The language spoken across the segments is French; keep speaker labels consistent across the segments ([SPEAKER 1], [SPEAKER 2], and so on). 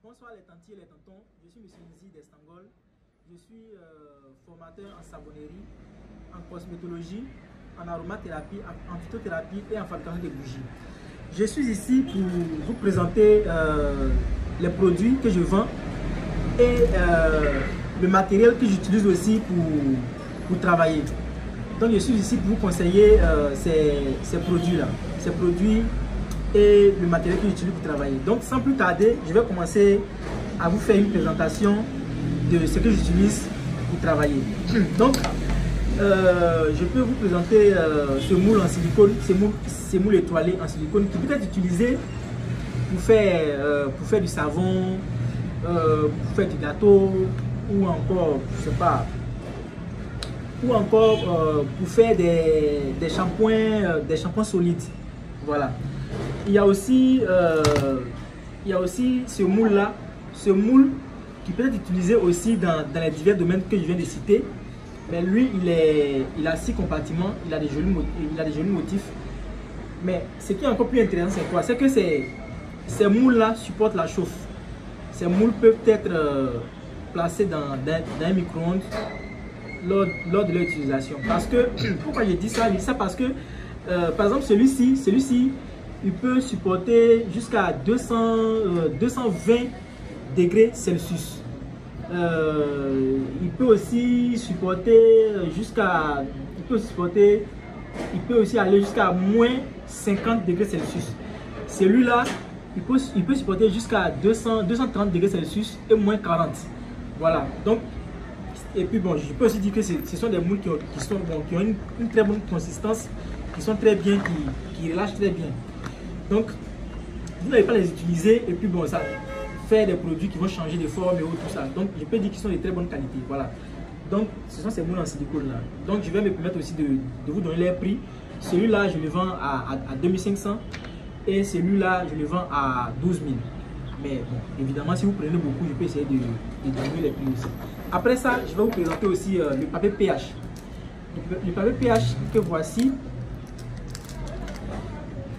[SPEAKER 1] Bonsoir les tantis et les tontons, je suis M. Nizi d'Estangol. Je suis formateur en savonnerie, en cosmétologie, en aromathérapie, en phytothérapie et en fabrication de bougies. Je suis ici pour vous présenter les produits que je vends et le matériel que j'utilise aussi pour travailler. Donc je suis ici pour vous conseiller ces produits-là, ces produits et le matériel que j'utilise pour travailler. Donc sans plus tarder, je vais commencer à vous faire une présentation de ce que j'utilise pour travailler. Donc je peux vous présenter ce moule en silicone, ces moules étoilés en silicone qui peut être utilisé pour faire du savon, pour faire du gâteau ou encore, je sais pas, ou encore pour faire des shampoings solides. Voilà. Il y a aussi ce moule-là, ce moule qui peut être utilisé aussi dans les divers domaines que je viens de citer. Mais lui, il a 6 compartiments, il a des jolis motifs. Mais ce qui est encore plus intéressant, c'est quoi? C'est que ces moules-là supportent la chauffe. Ces moules peuvent être placés dans un micro-ondes lors de leur utilisation. Parce que, pourquoi je dis ça? Je dis ça parce que, par exemple, celui-ci, il peut supporter jusqu'à 220 degrés Celsius. Il peut aussi supporter il peut aussi aller jusqu'à moins 50 degrés Celsius. Celui-là, il peut supporter jusqu'à 230 degrés Celsius et moins 40. Voilà. Donc, et puis bon, je peux aussi dire que ce sont des moules qui ont une très bonne consistance, qui sont très bien, qui relâchent très bien. Donc, vous n'allez pas les utiliser et puis bon, ça fait des produits qui vont changer de forme et tout ça. Donc, je peux dire qu'ils sont de très bonne qualité. Voilà. Donc, ce sont ces moules en silicone là. Donc, je vais me permettre aussi de vous donner les prix. Celui-là, je le vends à 2500 et celui-là, je le vends à 12 000. Mais bon, évidemment, si vous prenez beaucoup, je peux essayer de diminuer les prix aussi. Après ça, je vais vous présenter aussi le papier pH. Le papier pH que voici,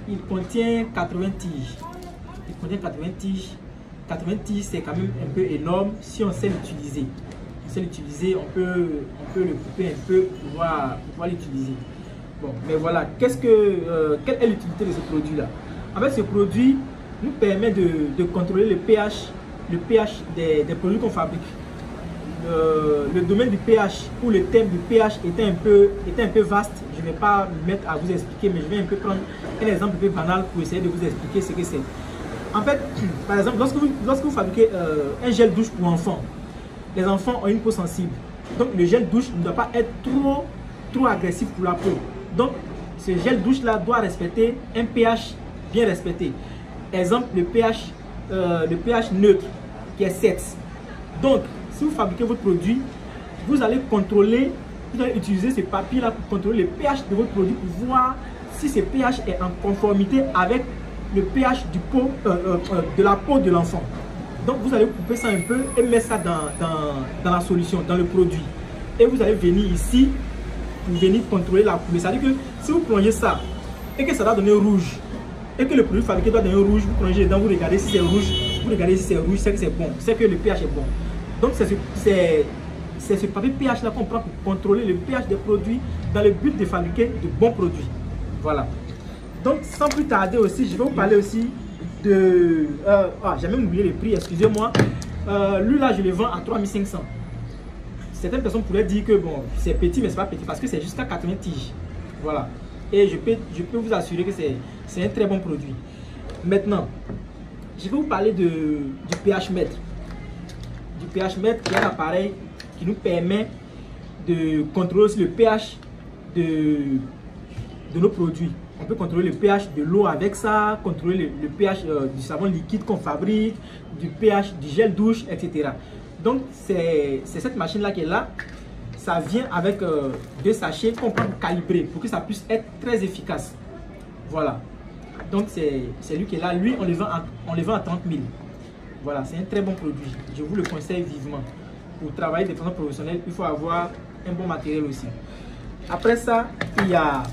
[SPEAKER 1] il contient 80 tiges. Il contient 80 tiges. 80 tiges, c'est quand même un peu énorme si on sait l'utiliser. On sait l'utiliser, on peut le couper un peu pour pouvoir l'utiliser. Bon, mais voilà, quelle est l'utilité de ce produit-là? En fait, ce produit nous permet de contrôler le pH des produits qu'on fabrique. Le domaine du pH ou le thème du pH était un peu vaste. Je ne vais pas me mettre à vous expliquer, mais je vais un peu prendre un exemple un peu banal pour essayer de vous expliquer ce que c'est. En fait, par exemple, lorsque vous fabriquez un gel douche pour enfants, les enfants ont une peau sensible. Donc le gel douche ne doit pas être trop agressif pour la peau. Donc ce gel douche là doit respecter un pH bien respecté. Exemple, le pH neutre qui est 7. Donc si vous fabriquez votre produit, vous allez utiliser ce papier là pour contrôler le pH de votre produit pour voir si ce pH est en conformité avec le pH de la peau de l'enfant. Donc vous allez couper ça un peu et mettre ça dans la solution, dans le produit. Et vous allez venir ici pour venir contrôler la couleur. C'est-à-dire que si vous plongez ça et que ça va donner rouge, et que le produit fabriqué doit donner rouge, vous plongez dedans, vous regardez si c'est rouge, c'est que c'est bon, c'est que le pH est bon. Donc c'est ce papier pH là qu'on prend pour contrôler le pH des produits dans le but de fabriquer de bons produits. Voilà. Donc sans plus tarder aussi, je vais vous parler aussi de... j'ai même oublié le prix, excusez-moi. Lui là, je le vends à 3500. Certaines personnes pourraient dire que bon, c'est petit, mais c'est pas petit parce que c'est jusqu'à 80 tiges. Voilà. Et je peux vous assurer que c'est un très bon produit. Maintenant, je vais vous parler du pH mètre. Du pH mètre qui est un appareil qui nous permet de contrôler aussi le pH de nos produits. On peut contrôler le pH de l'eau avec ça, contrôler le pH du savon liquide qu'on fabrique, du pH du gel douche, etc. Donc c'est cette machine là qui est là. Ça vient avec 2 sachets qu'on peut calibrer pour que ça puisse être très efficace. Voilà. Donc c'est lui qui est là. Lui, on le vend à 30 000. Voilà, c'est un très bon produit. Je vous le conseille vivement. Pour travailler de façon professionnelle, il faut avoir un bon matériel aussi. Après ça, il y a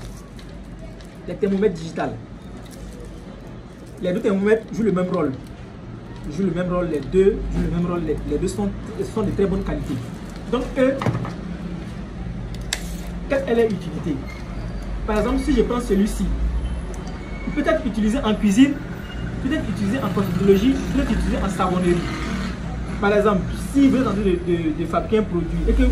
[SPEAKER 1] les thermomètres digitales. Les deux thermomètres jouent le même rôle. jouent le même rôle, les deux jouent le même rôle, les deux sont de très bonne qualité. Donc eux, quelle est leur utilité? Par exemple, si je prends celui-ci, il peut être utilisé en cuisine, peut être utilisé en cosmétologie, peut être utilisé en savonnerie. Par exemple, si vous êtes en train de fabriquer un produit et que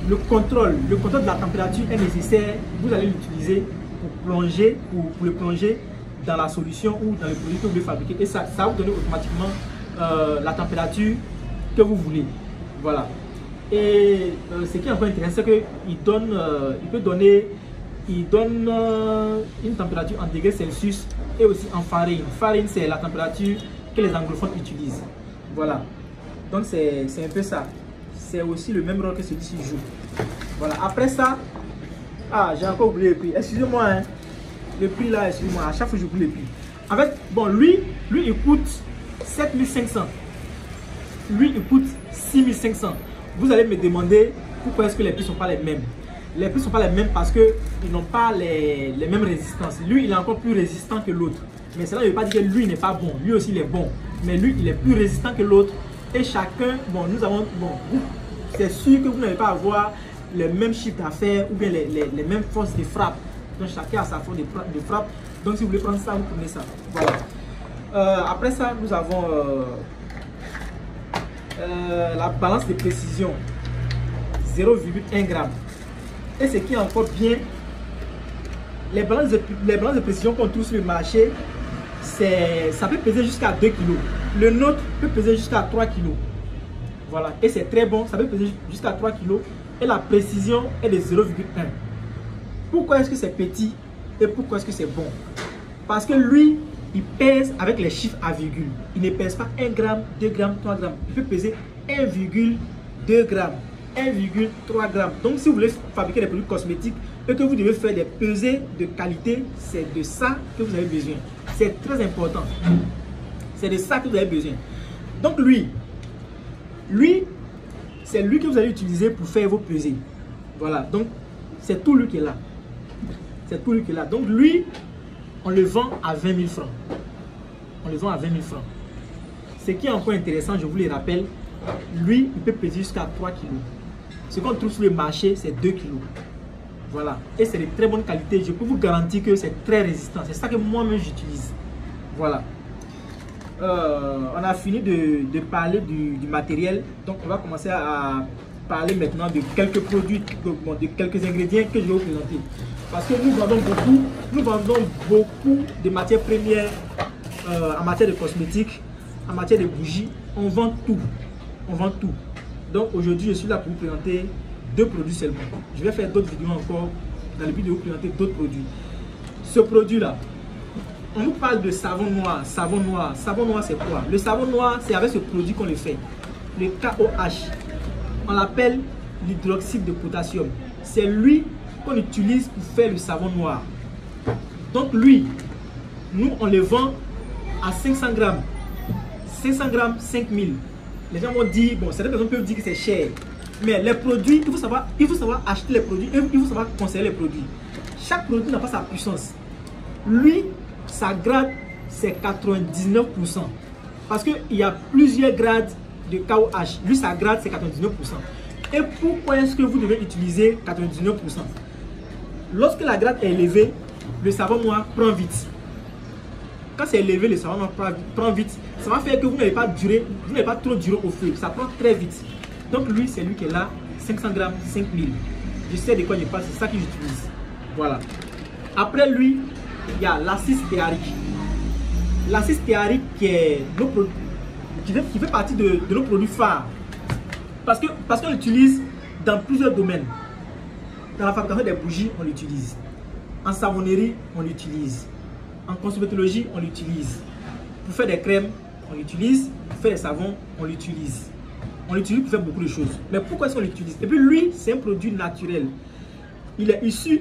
[SPEAKER 1] le contrôle de la température est nécessaire, vous allez l'utiliser pour le plonger dans la solution ou dans le produit que vous voulez fabriquer. Et ça va vous donner automatiquement la température que vous voulez. Voilà. Et ce qui est encore intéressant, c'est qu'il peut donner une température en degrés Celsius et aussi en Fahrenheit. Fahrenheit, c'est la température que les anglophones utilisent. Voilà. Donc c'est un peu ça. C'est aussi le même rôle que celui-ci joue. Voilà. Après ça, j'ai encore oublié le prix. Excusez-moi, hein. Le prix là, excusez-moi. À chaque fois, j'oublie le prix. En fait, bon, lui, il coûte 7500. Lui, il coûte 6500. Vous allez me demander pourquoi est-ce que les prix ne sont pas les mêmes. Les prix ne sont pas les mêmes parce qu'ils n'ont pas les mêmes résistances. Lui, il est encore plus résistant que l'autre. Mais cela ne veut pas dire que lui n'est pas bon. Lui aussi, il est bon. Mais lui, il est plus résistant que l'autre. Et chacun, bon, c'est sûr que vous n'allez pas avoir le même chiffre d'affaires ou bien les mêmes forces de frappe. Donc, chacun a sa force de frappe. Donc, si vous voulez prendre ça, vous prenez ça. Voilà. Après ça, nous avons la balance de précision 0,1 g. Et ce qui est encore bien, les balances de précision qu'on trouve sur le marché, ça peut peser jusqu'à 2 kg. Le nôtre peut peser jusqu'à 3 kg. Voilà. Et c'est très bon, ça peut peser jusqu'à 3 kg. Et la précision est de 0,1. Pourquoi est-ce que c'est petit et pourquoi est-ce que c'est bon? Parce que lui, il pèse avec les chiffres à virgule. Il ne pèse pas 1 g, 2 g, 3 g. Il peut peser 1,2 g. 1,3 g. Donc si vous voulez fabriquer des produits cosmétiques et que vous devez faire des pesées de qualité, c'est de ça que vous avez besoin. C'est très important. C'est de ça que vous avez besoin. Donc lui, c'est lui que vous allez utiliser pour faire vos pesées. Voilà. Donc c'est tout lui qui est là. C'est tout lui qui est là. Donc lui, on le vend à 20 000 francs. On le vend à 20 000 francs. Ce qui est encore intéressant, je vous le rappelle, lui, il peut peser jusqu'à 3 kg. Ce qu'on trouve sur le marché, c'est 2 kg. Voilà. Et c'est de très bonne qualité. Je peux vous garantir que c'est très résistant. C'est ça que moi-même j'utilise. Voilà. On a fini de parler du matériel. Donc, on va commencer à parler maintenant de quelques produits, de quelques ingrédients que je vais vous présenter. Parce que nous vendons beaucoup de matières premières en matière de cosmétiques, en matière de bougies. On vend tout. On vend tout. Donc aujourd'hui, je suis là pour vous présenter 2 produits seulement. Je vais faire d'autres vidéos encore dans le but de vous présenter d'autres produits. Ce produit-là, on nous parle de savon noir. Savon noir, c'est quoi? Le savon noir, c'est avec ce produit qu'on le fait. Le KOH. On l'appelle l'hydroxyde de potassium. C'est lui qu'on utilise pour faire le savon noir. Donc lui, nous on le vend à 500 grammes. 500 grammes, 5000. Les gens vont dire, bon, certaines personnes peuvent dire que c'est cher. Mais les produits, il faut savoir acheter les produits et il faut savoir conseiller les produits. Chaque produit n'a pas sa puissance. Lui, sa grade, c'est 99%. Parce qu'il y a plusieurs grades de KOH. Lui, sa grade, c'est 99%. Et pourquoi est-ce que vous devez utiliser 99%? Lorsque la grade est élevée, le savon noir prend vite. Quand c'est élevé, le savon noir prend vite. Ça va faire que vous n'allez pas trop durer au feu. Ça prend très vite. Donc lui, c'est lui qui est là, 500 grammes, 5000. Je sais de quoi je parle, c'est ça que j'utilise. Voilà. Après lui, il y a l'acide stéarique. L'acide stéarique qui fait partie de nos produits phares. Parce qu'on l'utilise dans plusieurs domaines. Dans la fabrication des bougies, on l'utilise. En savonnerie, on l'utilise. En cosmétologie, on l'utilise. Pour faire des crèmes, on l'utilise. Pour faire des savons, on l'utilise. On l'utilise pour faire beaucoup de choses. Mais pourquoi est-ce qu'on l'utilise? Et puis lui, c'est un produit naturel. Il est issu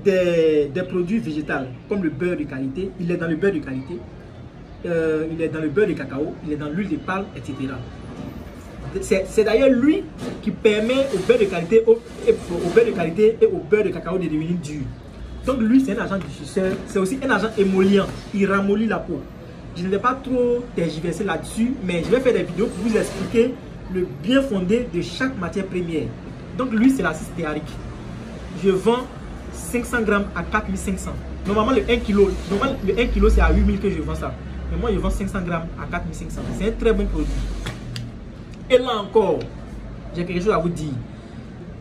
[SPEAKER 1] des produits végétaux, comme le beurre de qualité. Il est dans le beurre de qualité. Il est dans le beurre de cacao. Il est dans l'huile de palme, etc. C'est d'ailleurs lui qui permet au beurre de qualité, au beurre de qualité et au beurre de cacao de devenir dur. Donc lui, c'est un agent durcisseur. C'est aussi un agent émollient. Il ramollit la peau. je ne vais pas trop tergiverser là-dessus, mais je vais faire des vidéos pour vous expliquer le bien fondé de chaque matière première. Donc lui, c'est l'acide stéarique. Je vends 500 grammes à 4500. Normalement, le 1 kg, c'est à 8000 que je vends ça. Mais moi, je vends 500 grammes à 4500. C'est un très bon produit. Et là encore, j'ai quelque chose à vous dire.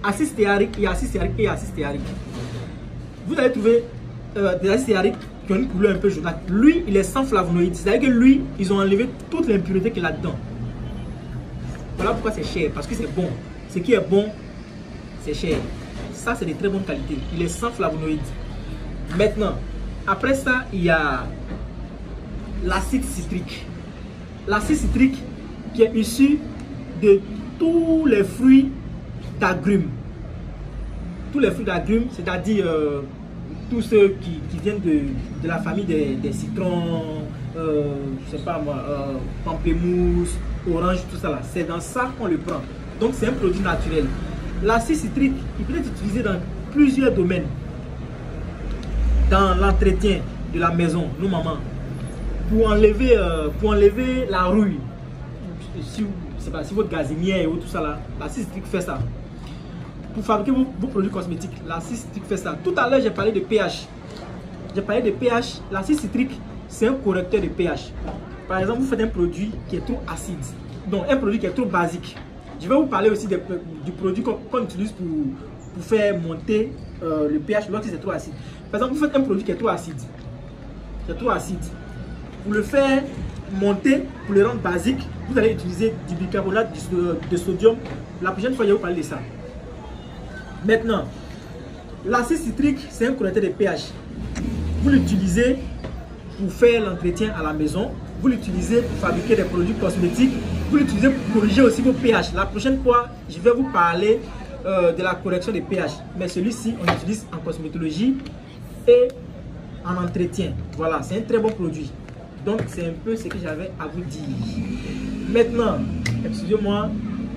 [SPEAKER 1] Acide stéarique, il y a acide stéarique et acide stéarique. Vous allez trouver des acides stéariques qui ont une couleur un peu jaunâtre. Lui, il est sans flavonoïdes. C'est-à-dire que lui, ils ont enlevé toute l'impureté qu'il y a là-dedans. Voilà pourquoi c'est cher. Parce que c'est bon. Ce qui est bon, c'est cher. Ça, c'est de très bonne qualité. Il est sans flavonoïdes. Maintenant, après ça, il y a l'acide citrique. L'acide citrique qui est issu de tous les fruits d'agrumes. Tous les fruits d'agrumes, c'est-à-dire tous ceux qui viennent de la famille des citrons, je sais pas moi, pamplemousse, orange, tout ça là. C'est dans ça qu'on le prend. Donc c'est un produit naturel. L'acide citrique, il peut être utilisé dans plusieurs domaines. Dans l'entretien de la maison, nos mamans, pour enlever la rouille. Si votre gazinière ou tout ça là, l'acide citrique fait ça. Pour fabriquer vos produits cosmétiques, l'acide citrique fait ça. Tout à l'heure, j'ai parlé de pH. J'ai parlé de pH. L'acide citrique, c'est un correcteur de pH. Par exemple, vous faites un produit qui est trop acide, donc un produit qui est trop basique. Je vais vous parler aussi du produit qu'on utilise pour faire monter le pH lorsque c'est trop acide. Par exemple, vous faites un produit qui est trop acide. C'est trop acide. Pour le faire monter, pour le rendre basique, vous allez utiliser du bicarbonate de sodium. La prochaine fois, je vais vous parler de ça. Maintenant, l'acide citrique, c'est un correcteur de pH. Vous l'utilisez pour faire l'entretien à la maison. Vous l'utilisez pour fabriquer des produits cosmétiques. Vous l'utilisez pour corriger aussi vos pH. La prochaine fois, je vais vous parler de la correction des pH. Mais celui-ci, on l'utilise en cosmétologie et en entretien. Voilà, c'est un très bon produit. Donc, c'est un peu ce que j'avais à vous dire. Maintenant, excusez-moi,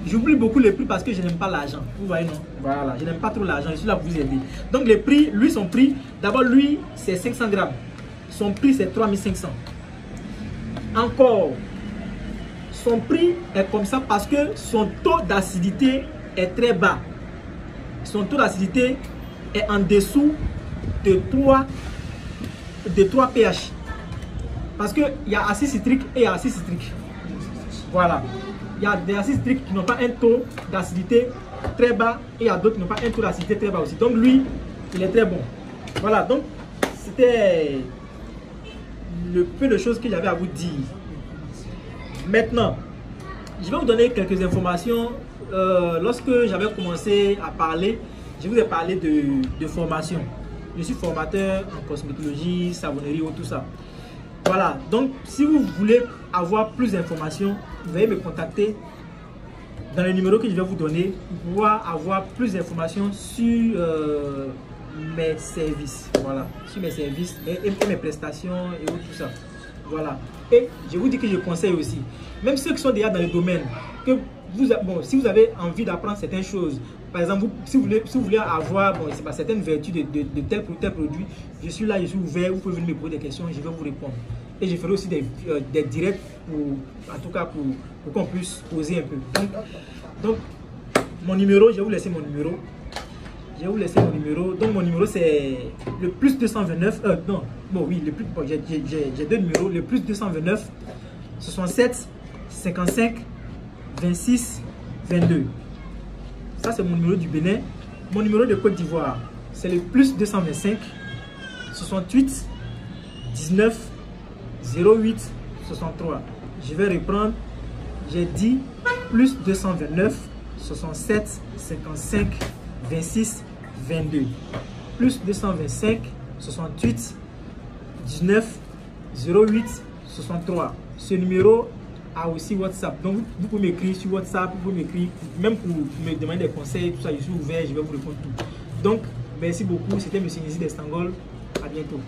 [SPEAKER 1] j'oublie beaucoup les prix parce que je n'aime pas l'argent. Vous voyez, non? Voilà, je n'aime pas trop l'argent. Je suis là pour vous aider. Donc, les prix, lui, son prix, d'abord, lui, c'est 500 grammes. Son prix, c'est 3500. Encore, son prix est comme ça parce que son taux d'acidité est très bas. Son taux d'acidité est en dessous de 3 pH. Parce qu'il y a acide citrique et acide citrique. Voilà. Il y a des acides citriques qui n'ont pas un taux d'acidité très bas et il y a d'autres qui n'ont pas un taux d'acidité très bas aussi. Donc lui, il est très bon. Voilà, donc c'était le peu de choses que j'avais à vous dire. Maintenant, je vais vous donner quelques informations. Lorsque j'avais commencé à parler, je vous ai parlé de formation. Je suis formateur en cosmétologie, savonnerie ou tout ça. Voilà, donc si vous voulez avoir plus d'informations, vous allez me contacter dans le numéro que je vais vous donner pour pouvoir avoir plus d'informations sur mes services. Voilà, sur mes services et mes prestations et tout ça. Voilà, et je vous dis que je conseille aussi, même ceux qui sont déjà dans le domaine, que si vous avez envie d'apprendre certaines choses, par exemple, si vous voulez avoir certaines vertus de tel ou tel produit, je suis là, je suis ouvert, vous pouvez venir me poser des questions et je vais vous répondre. Et je ferai aussi des directs en tout cas pour qu'on puisse poser un peu. Donc, mon numéro, je vais vous laisser mon numéro. Donc, mon numéro, c'est le plus 229. J'ai deux numéros. Le plus 229 67 55 26 22. Ça, c'est mon numéro du Bénin. Mon numéro de Côte d'Ivoire, c'est le plus 225 68 19 08 63. Je vais reprendre. J'ai dit plus 229 67 55 26 22. Plus 225 68 19 08 63. Ce numéro a aussi WhatsApp. Donc vous pouvez m'écrire sur WhatsApp, vous pouvez m'écrire même pour me demander des conseils, tout ça, je suis ouvert, je vais vous répondre tout. Donc merci beaucoup, c'était M. Nizi d'Estangol. À bientôt.